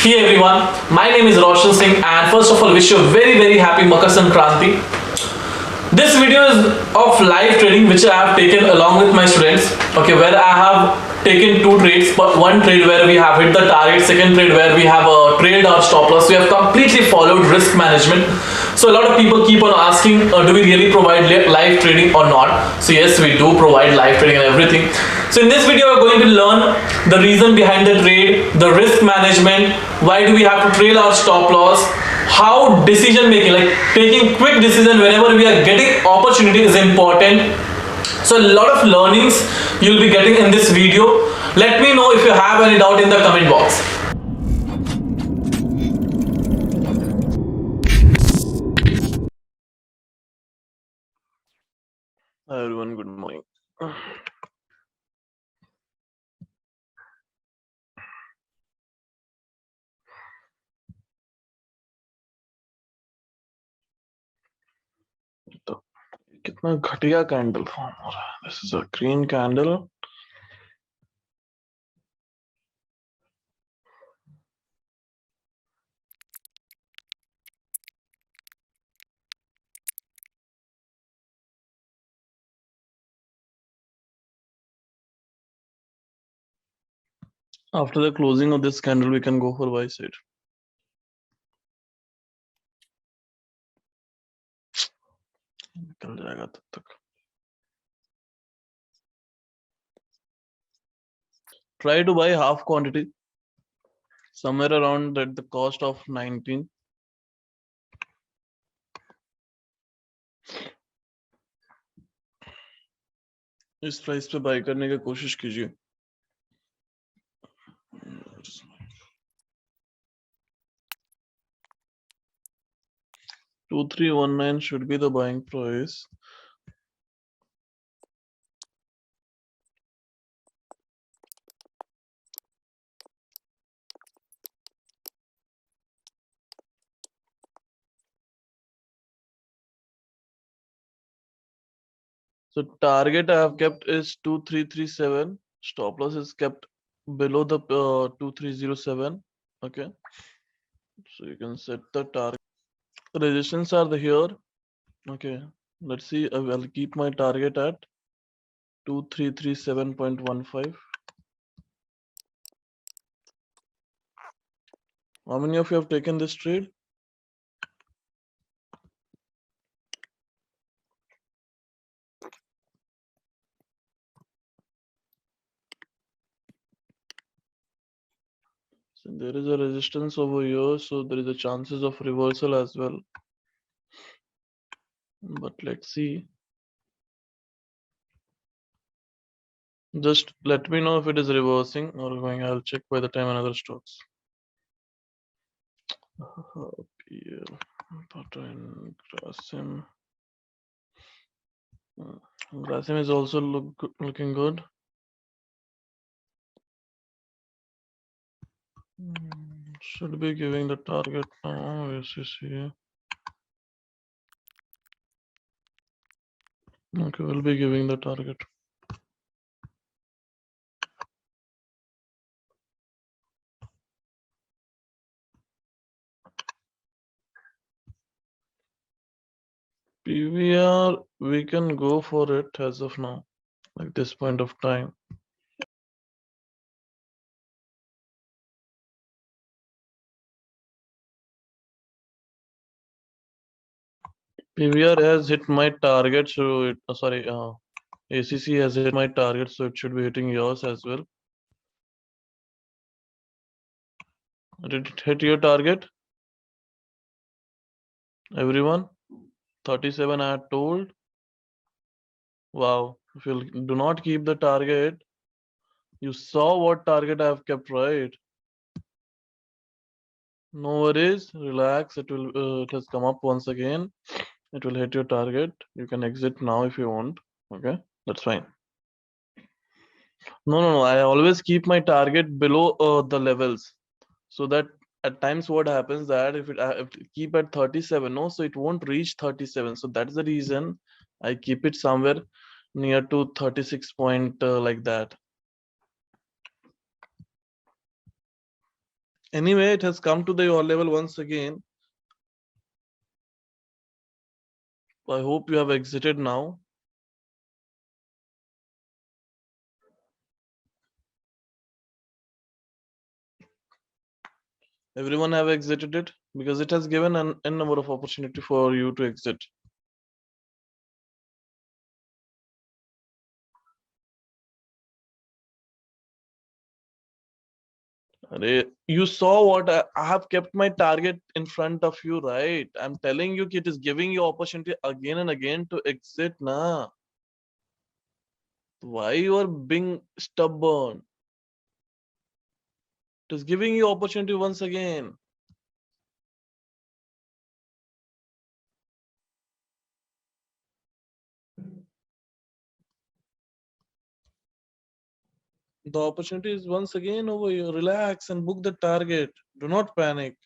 Hey everyone, my name is Roshan Singh and first of all wish you a very happy Makar Sankranti. This video is of live trading which I have taken along with my students. Okay, where I have taken two trades, but one trade where we have hit the target, second trade where we have trailed our stop loss. We have completely followed risk management. So a lot of people keep on asking, do we really provide live trading or not? So yes, we do provide live trading and everything. So in this video, we're going to learn the reason behind the trade, the risk management, why do we have to trail our stop loss, how decision making, like taking quick decision whenever we are getting opportunity is important. So a lot of learnings you'll be getting in this video. Let me know if you have any doubt in the comment box. Hi everyone, good morning. तो कितना घटिया candle form हो रहा है. This is a green candle. After the closing of this candle, we can go for buy side. निकल जाएगा तब तक. Try to buy half quantity, somewhere around at the cost of 19. इस प्राइस पे bye करने की कोशिश कीजिए. 2319 should be the buying price. So target I have kept is 2337. Stop loss is kept below the 2307. Okay. So you can set the target. Resistance are here. Okay. Let's see. I'll keep my target at 2337.15. How many of you have taken this trade? So there is a resistance over here, so there is a chances of reversal as well. But let's see. Just let me know if it is reversing or going. I'll check by the time another stocks. PL, pattern, Grasim. Grasim is also looking good. Should be giving the target now. Yes, yes, yeah. Okay, we'll be giving the target. PVR, we can go for it as of now, like this point of time. PVR has hit my target, so it, ACC has hit my target, so it should be hitting yours as well. Did it hit your target? Everyone? 37 I had told. Wow, if you do not keep the target, you saw what target I have kept, right? No worries, relax. It will. It has come up once again. It will hit your target. You can exit now if you want. Okay, that's fine. No. I always keep my target below the levels, so that at times what happens that if it keep at 37, no, so it won't reach 37. So that's the reason I keep it somewhere near to 36 point like that. Anyway, it has come to the your level once again. I hope you have exited now. Everyone have exited it because it has given an n number of opportunity for you to exit. You saw what I have kept my target in front of you, right? I'm telling you it is giving you opportunity again and again to exit na. Why you are being stubborn? It is giving you opportunity once again. The opportunity is once again over here. Relax and book the target. Do not panic.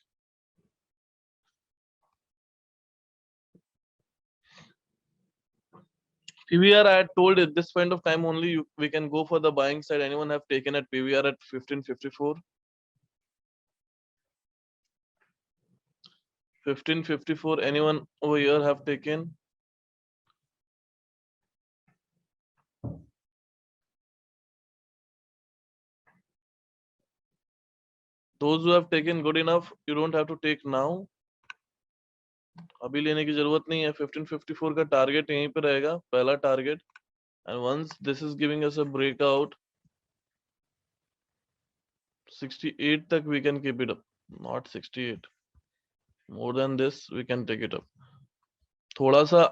PVR, I had told at this point of time only we can go for the buying side. Anyone have taken at PVR at 1554? 1554. Anyone over here have taken? Those who have taken good enough, you don't have to take now. अभी लेने की जरूरत नहीं है. 1554 का target यहीं पे रहेगा, पहला target. And once this is giving us a breakout, 68 tak we can keep it up, not 68. More than this, we can take it up. थोड़ा सा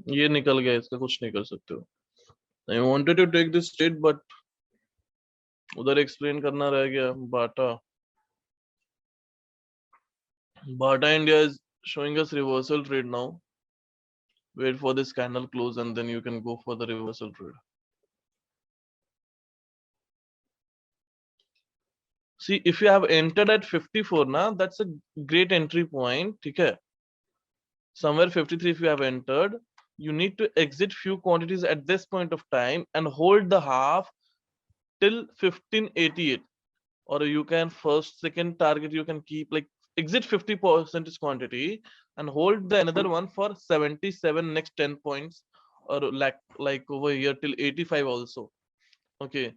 ये निकल गया, इसका कुछ नहीं कर सकते हो. I wanted to take this trade, but उधर explain करना रह गया. Bata India is showing us reversal trade now. Wait for this candle close and then you can go for the reversal trade. See, if you have entered at 54 now, that's a great entry point. Okay. Somewhere 53 if you have entered, you need to exit few quantities at this point of time and hold the half till 1588. Or you can first, second target, you can keep like exit 50% quantity and hold the another one for 77 next 10 points, or like over here till 85 also. Okay,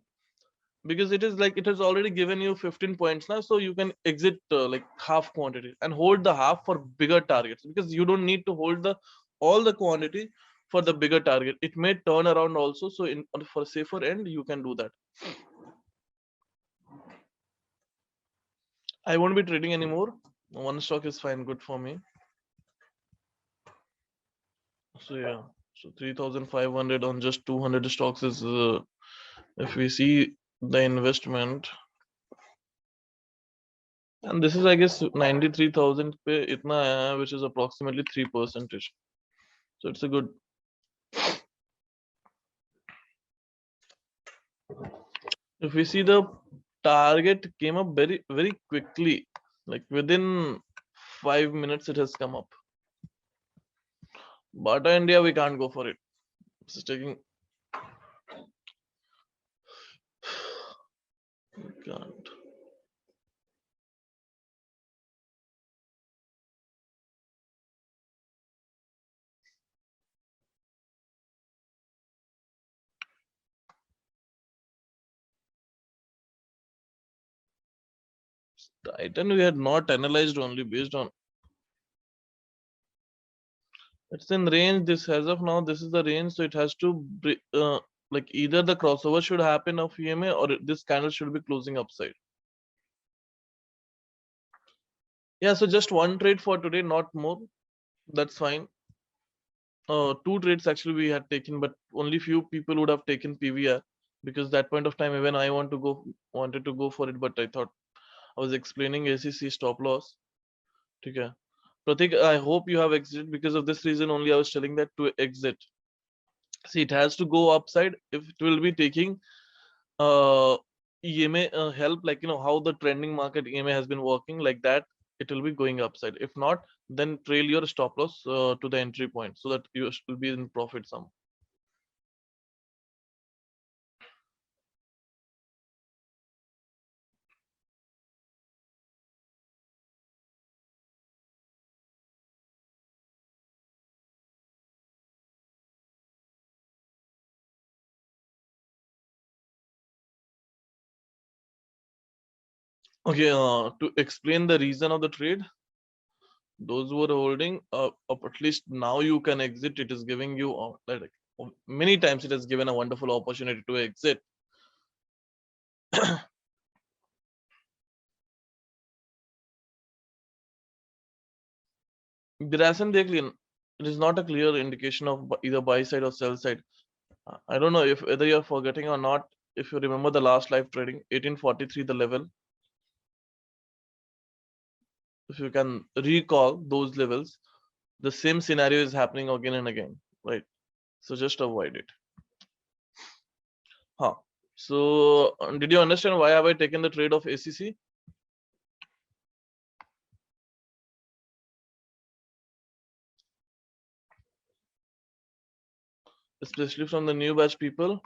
because it is like it has already given you 15 points now, so you can exit like half quantity and hold the half for bigger targets, because you don't need to hold the all the quantity for the bigger target. It may turn around also, so in for safer end you can do that. I won't be trading anymore. One stock is fine, good for me. So yeah, so 3,500 on just 200 stocks is if we see the investment, and this is I guess 93,000 pe itna aaya hai, which is approximately 3%. So it's a good. If we see the target came up very quickly, like within 5 minutes it has come up. Bata India, we can't go for it. It's taking. We can't. Titan we had not analyzed, only based on. It's in range. This as of now, this is the range, so it has to like either the crossover should happen of EMA or this candle should be closing upside. Yeah, so just one trade for today, not more. That's fine. Two trades actually we had taken, but only few people would have taken PVR, because that point of time even I wanted to go for it, but I thought I was explaining ACC stop loss. Okay. Pratik, I hope you have exited. Because of this reason only I was telling that to exit. See, it has to go upside if it will be taking EMA help, like how the trending market EMA has been working like that. it will be going upside. If not, then trail your stop loss to the entry point so that you will be in profit some. Okay, to explain the reason of the trade, those who are holding up, at least now you can exit. It is giving you like many times it has given a wonderful opportunity to exit. Grasim देख लिया, it is not a clear indication of either buy side or sell side. I don't know if whether you're forgetting or not. If you remember the last live trading, 1843 the level. If you can recall those levels, the same scenario is happening again and again, right? So just avoid it. Huh. So did you understand why have I taken the trade of ACC? Especially from the new batch people.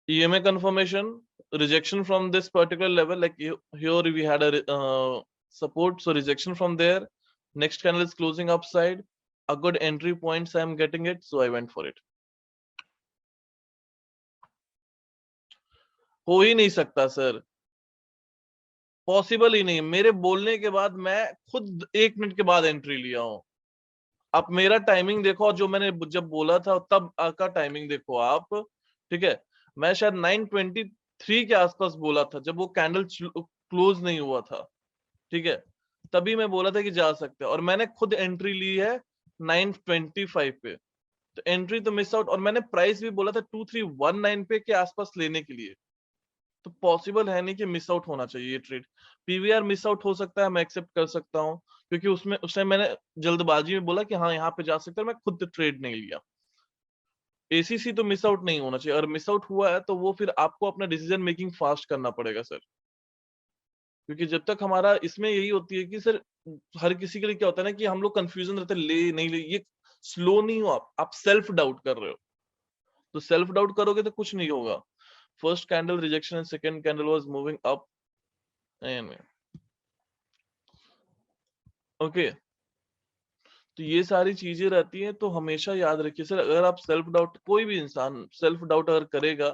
EMA confirmation, rejection from this particular level, like here we had a support, so rejection from there. Next candle is closing upside. A good entry points I'm getting it, so I went for it. हो ही नहीं सकता sir, possible ही नहीं। मेरे बोलने के बाद मैं खुद 1 मिनट के बाद एंट्री लिया हूं। आप मेरा टाइमिंग देखो, जो मैंने जब बोला था तब का टाइमिंग देखो आप, ठीक है। मैं शायद 9:23 के आसपास बोला था, जब वो कैंडल क्लोज नहीं हुआ था, ठीक है, तभी मैं बोला था कि जा सकते हैं, और मैंने खुद एंट्री ली है 9:25 पे। तो एंट्री तो मिस आउट, और मैंने प्राइस भी बोला था 2319 पे के आसपास लेने के लिए। तो पॉसिबल है नहीं कि मिस आउट होना चाहिए ये ट्रेड। पीवीआर मिस आउट हो सकता है, मैं एक्सेप्ट कर सकता हूँ, क्योंकि उसमें उस टाइम मैंने जल्दबाजी में बोला कि हाँ यहाँ पे जा सकता है, मैं खुद ट्रेड नहीं लिया। एसीसी तो मिस आउट नहीं होना चाहिए, और मिस आउट हुआ है तो वो फिर आपको अपना डिसीजन मेकिंग फास्ट करना पड़ेगा सर। क्योंकि जब तक हमारा इसमें यही होती है कि सर, हर किसी के लिए क्या होता है ना कि हम लोग कंफ्यूजन रहते हैं, ले नहीं ले, ये स्लो नहीं हो, आप सेल्फ डाउट कर रहे हो। तो सेल्फ डाउट करोगे तो कुछ नहीं होगा। First candle rejection and second candle was moving up and okay. तो ये सारी चीजें रहती हैं, तो हमेशा याद रखिए सर, अगर आप सेल्फ डाउट, कोई भी इंसान सेल्फ डाउट अगर करेगा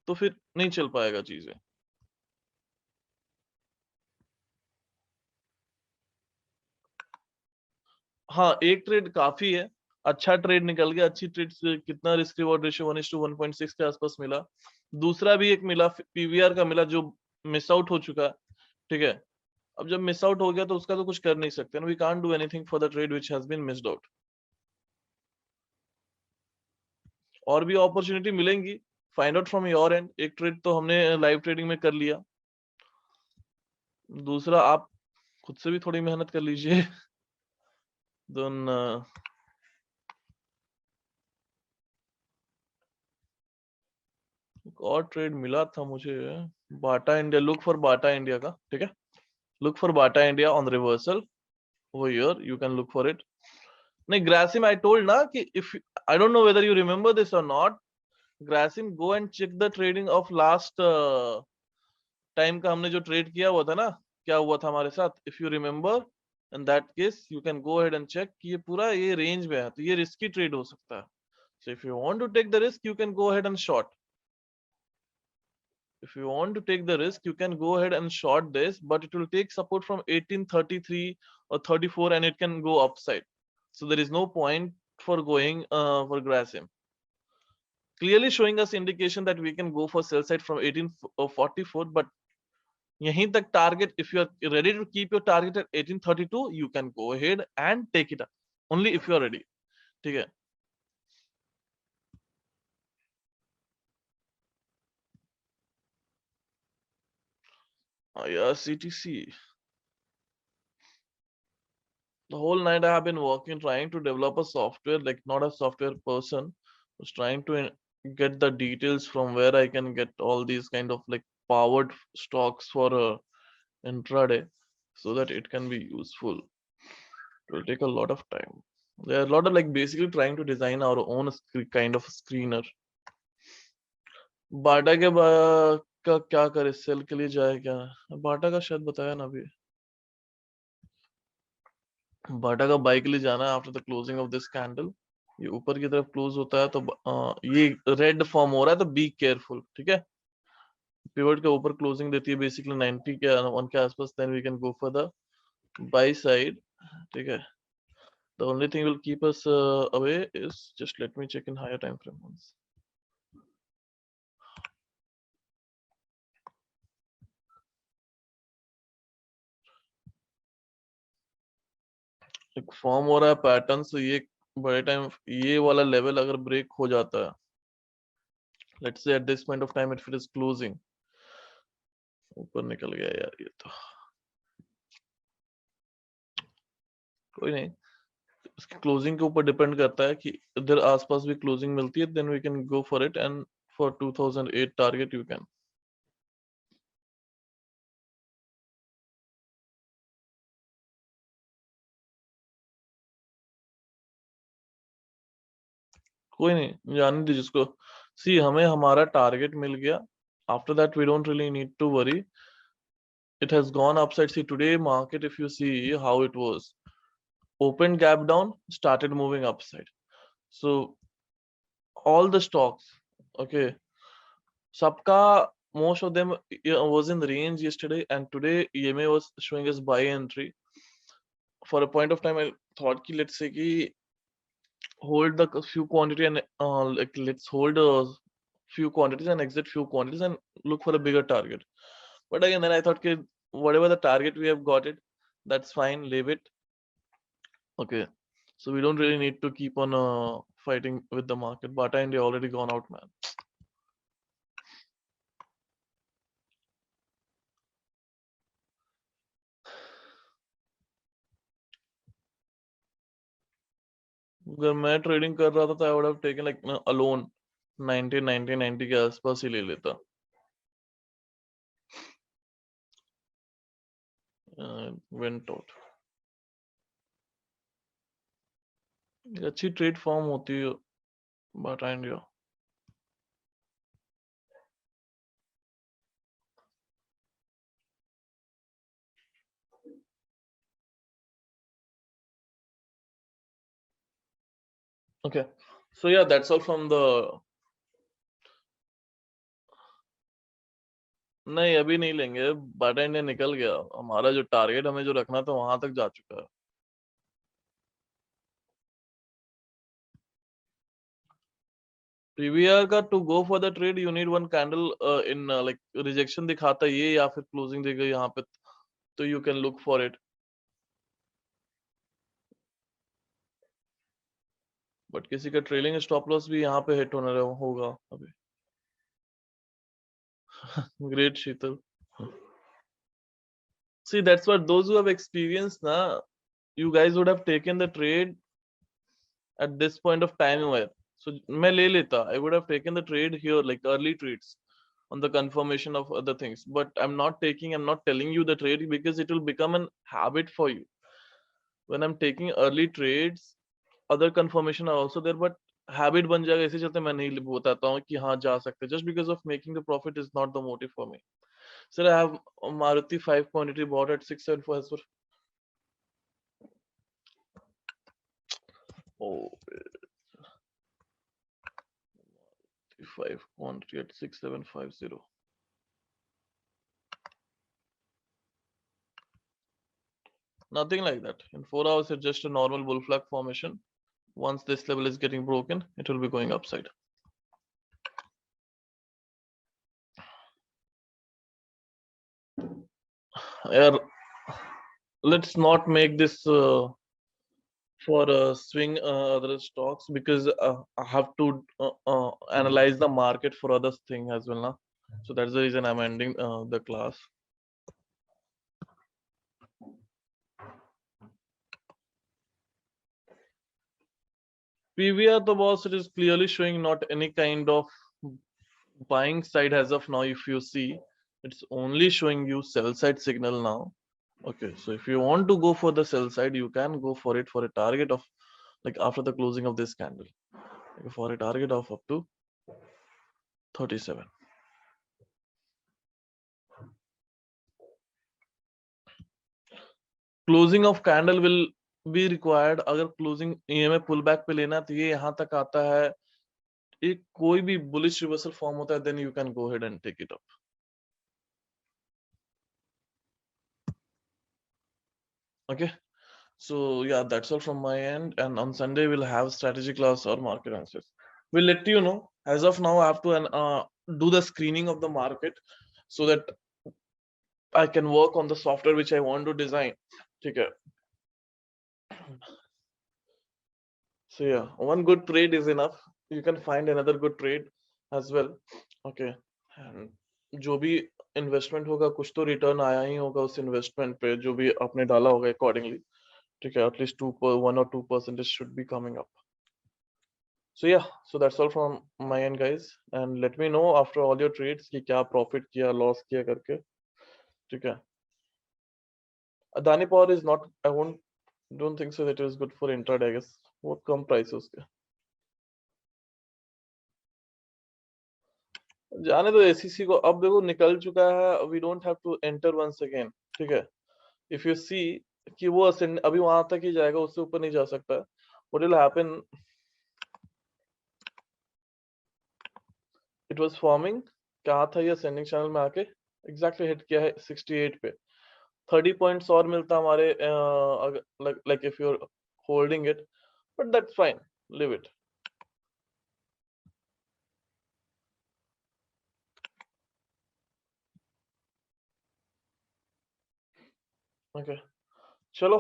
तो फिर नहीं चल पाएगा चीजें। हाँ, एक ट्रेड काफी है, अच्छा ट्रेड निकल गया, अच्छी ट्रेड से कितना रिस्क रिवॉर्ड रेशियो 1:1.6 के आसपास मिला। दूसरा भी एक मिला, पीवीआर का मिला, जो मिस आउट हो चुका, ठीक है। अब जब मिस आउट हो गया तो उसका तो कुछ कर नहीं सकते, we can't do anything for the trade which has been missed out. और भी अपॉर्चुनिटी मिलेंगी, find out from your end. एक ट्रेड तो हमने लाइव ट्रेडिंग में कर लिया, दूसरा आप खुद से भी थोड़ी मेहनत कर लीजिए। देन और ट्रेड मिला था मुझे, Bata India, look for Bata India का, ठीक है, look for Bata India on reversal over here, you can look for it. नहीं, Grasim I told ना कि if I don't know whether you remember this or not, Grasim go and check the trading of last time का हमने जो trade किया हुआ था ना, क्या हुआ था हमारे साथ, if you remember, in that case you can go ahead and check कि ये पूरा ये रेंज में है, तो ये रिस्की ट्रेड हो सकता है। So if you want to take the risk, you can go ahead and short. If you want to take the risk, you can go ahead and short this, but it will take support from 1833 or 34 and it can go upside. So there is no point for going for Grasim. Clearly showing us indication that we can go for sell side from 1844, but yahin tak target, if you are ready to keep your target at 1832, you can go ahead and take it up. Only if you are ready. Okay. Yeah, CTC. The whole night I have been working, trying to develop a software, like not a software person, was trying to get the details from where I can get all these kind of like powered stocks for intraday so that it can be useful. It will take a lot of time. There are a lot of like basically trying to design our own kind of screener. बाटा के का क्या करे, cell के लिए जाए क्या? बाटा का शायद बताया ना अभी। बाटा का बाई के लिए जाना है after the closing of this candle. ये ऊपर की तरफ क्लोज होता है तो ये रेड फॉर्म हो रहा है तो बी केयरफुल, ठीक है। पिवट के ऊपर क्लोजिंग देती है बेसिकली 90 के 1 के आसपास, then we can go for the buy side, ठीक है। The only thing will keep us away is just let me check in higher time frame once. एक फॉर्म हो रहा है पैटर्न, तो ये बड़े टाइम ये वाला लेवल अगर ब्रेक हो जाता है, let's say at this point of time it is closing, ऊपर निकल गया यार ये तो, कोई नहीं, इसकी क्लोजिंग के ऊपर डिपेंड करता है कि इधर आसपास भी क्लोजिंग मिलती है, then we can go for it, and for 2008 target you can. कोई नहीं, जाने दीजिए जिसको। सी हमें हमारा टारगेट मिल गया, after that we don't really need to worry, it has gone upside. See today market, if you see how it was, open gap down, started moving upside. So all the stocks, okay, sabka, most of them was in the range yesterday, and today EMA was showing us buy entry. For a point of time I thought ki let's say ki hold the few quantity and like let's hold a few quantities and exit few quantities and look for a bigger target. But again then I thought ki whatever the target we have got it, that's fine, leave it. Okay, so we don't really need to keep on fighting with the market. Bata India already gone out, man. अगर मैं trading कर रहा था तो I would have taken like alone 90 के आसपास ही ले लेता। Went out। अच्छी ट्रेड फॉर्म होती है Bata India. Okay, so yeah, that's all from the, नहीं अभी नहीं लेंगे, बाटा इंडिया निकल गया, हमारा जो टारगेट हमें जो रखना था वहां तक जा चुका है। PVR का to go for the trade you need one candle in like rejection दिखाता है ये, या फिर closing देगा यहाँ पे, तो you can look for it। But किसी का ट्रेलिंग स्टॉप लॉस भी यहाँ पे हिट होने होगा अभी। Great Sheetal. See, that's what those who have experienced na, you guys would have taken the trade at this point of time where, so मैं ले लेता, I would have taken the trade here like early trades on the confirmation of other things, but I'm not telling you the trade because it will become an habit for you. When I'm taking early trades, other confirmation are also there, but habit बन जाएगा, इसी चलते मैं नहीं बताता हूँ कि हाँ जा सकते, just because of making the profit is not the motive for me. Sir, I have Maruti 5 quantity bought at 674 as well. Oh, 5 quantity at 6750. Nothing like that. In 4 hours, it's just a normal bull flag formation. Once this level is getting broken, it will be going upside. Yeah, let's not make this for swing other stocks, because I have to analyze the market for other thing as well now. So that's the reason I'm ending the class. PVR the boss, it is clearly showing not any kind of buying side as of now. If you see, it's only showing you sell side signal now. Okay, so if you want to go for the sell side, you can go for it for a target of like after the closing of this candle, like for a target of up to 37. Closing of candle will be required. अगर closing EMA pullback पे लेना तो ये यहाँ तक आता है, एक कोई भी bullish reversal form होता है, then you can go ahead and take it up. Okay, so yeah, that's all from my end, and on Sunday we'll have strategy class or market answers. We'll let you know. As of now, I have to do the screening of the market so that I can work on the software which I want to design. Okay. So yeah, one good trade is enough. You can find another good trade as well. Okay. And जो भी investment होगा कुछ तो return आया ही होगा उस investment पे जो भी आपने डाला होगा अकॉर्डिंगली. ठीक है, at least 1 or 2% should be coming up. So yeah, so that's all from my end, guys, and let me know after all your trades कि क्या profit किया loss किया करके. ठीक है. Adani Power is not, don't think so that it is good for intraday, I guess. बहुत कम price है उसके. जाने दो एसीसी को, अब देखो निकल चुका है, we don't have to enter once again. ठीक है. If you see कि वो अभी वहां तक ही जाएगा, उससे ऊपर नहीं जा सकता. What will happen? It was forming, कहा था ये ascending channel में आके exactly hit किया है 68 पे. 30 points और मिलता हमारे like if you're holding it, but that's fine, leave it. Okay, chalo,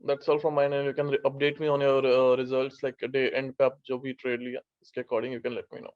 that's all from mine, and you can update me on your results like day end पे आप जो भी trade लिया उसके according you can let me know.